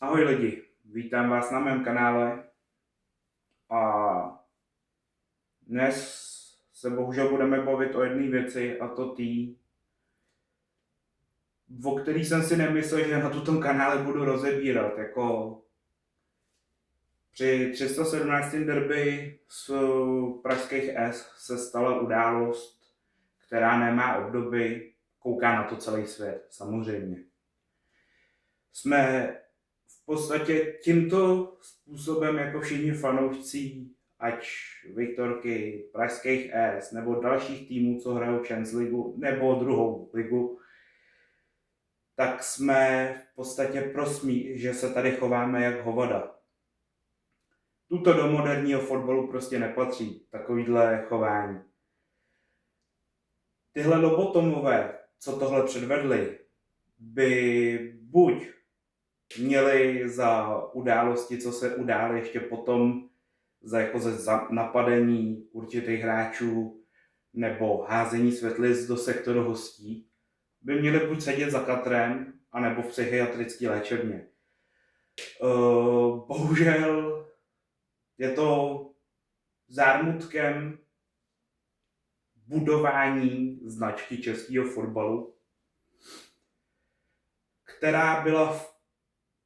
Ahoj lidi, vítám vás na mém kanále a dnes se bohužel budeme bavit o jedné věci a to o který jsem si nemyslel, že na tom kanále budu rozebírat. Jako při 317. derby z pražských S se stala událost, která nemá obdoby, kouká na to celý svět, samozřejmě. Jsme v podstatě tímto způsobem jako všichni fanoušci, ať Viktorky, pražských S nebo dalších týmů, co hrajou Champions League nebo druhou ligu, tak jsme v podstatě prosmí, že se tady chováme jak hovada. Tuto do moderního fotbalu prostě nepatří, takovýhle chování. Tyhle lobotomové, co tohle předvedli, by buď měli za události, co se udály ještě potom, za napadení určitých hráčů nebo házení světlic do sektoru hostí, by měli buď sedět za katrem, anebo v psychiatrické léčebně. Bohužel je to zármutkem budování značky českého fotbalu, která byla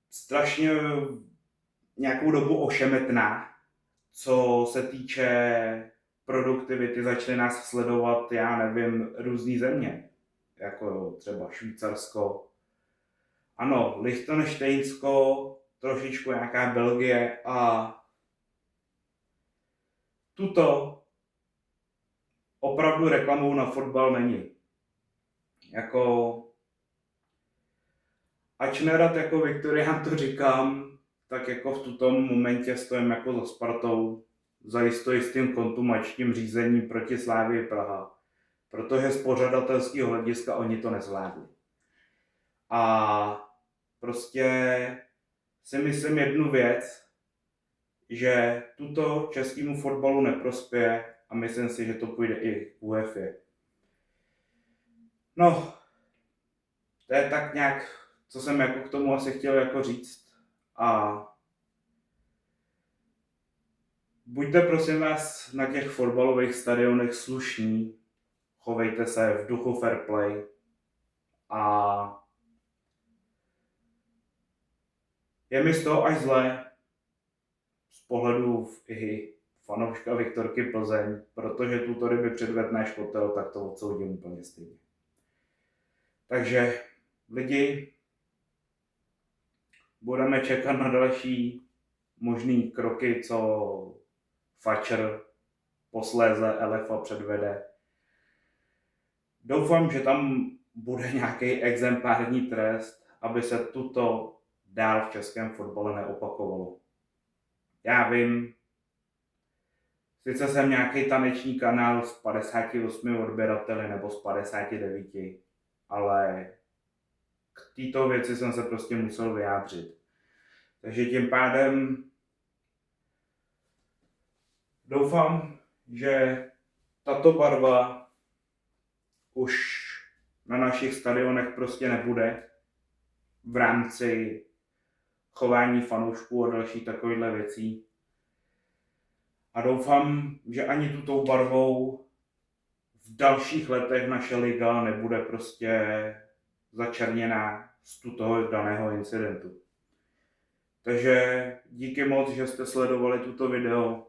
strašně nějakou dobu ošemetná, co se týče produktivity. Začaly nás sledovat, já nevím, různý země, jako třeba Švýcarsko, ano, Lichtenštejnsko, trošičku nějaká Belgie a tuto opravdu reklamou na fotbal není. Jako, ač nerad jako Viktorián to říkám, tak jako v tuto momentě stojím jako za Spartou, za jistým kontumačním řízením proti Slavii Praha, protože z pořadatelského hlediska oni to nezvládli. A prostě si myslím jednu věc, že tuto českému fotbalu neprospěje a myslím si, že to půjde i k UEFA. No, to je tak nějak, co jsem jako k tomu asi chtěl jako říct. A buďte prosím vás na těch fotbalových stadionech slušní, chovejte se v duchu fair play a je mi z toho až zle z pohledu i fanouška Viktorky Plzeň, protože tuto ryby předved náš kotel, tak to odsoudím úplně stejně. Takže lidi, budeme čekat na další možný kroky, co Fatscher posléze LFA předvede. Doufám, že tam bude nějaký exemplární trest, aby se tuto dál v českém fotbale neopakovalo. Já vím, sice jsem nějaký taneční kanál s 58 odběrateli nebo z 59, ale k této věci jsem se prostě musel vyjádřit. Takže tím pádem doufám, že tato barva už na našich stadionech prostě nebude v rámci chování fanoušků a dalších takovýchhle věcí. A doufám, že ani tuto barvou v dalších letech naše liga nebude prostě začerněná z toho daného incidentu. Takže díky moc, že jste sledovali tuto video.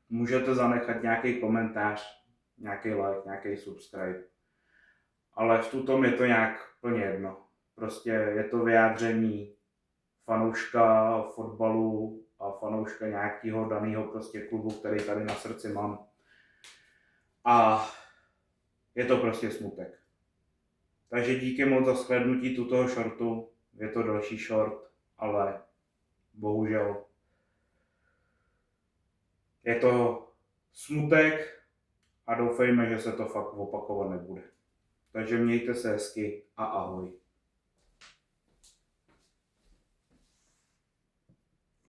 Můžete zanechat nějaký komentář, nějaký like, nějaký subscribe. Ale v tutom je to nějak plně jedno. Prostě je to vyjádření fanouška fotbalu a fanouška nějakého daného prostě klubu, který tady na srdci mám. A je to prostě smutek. Takže díky moc za shlédnutí tuto shortu. Je to další short, ale bohužel je to smutek a doufejme, že se to fakt opakovat nebude. Takže mějte se hezky a ahoj.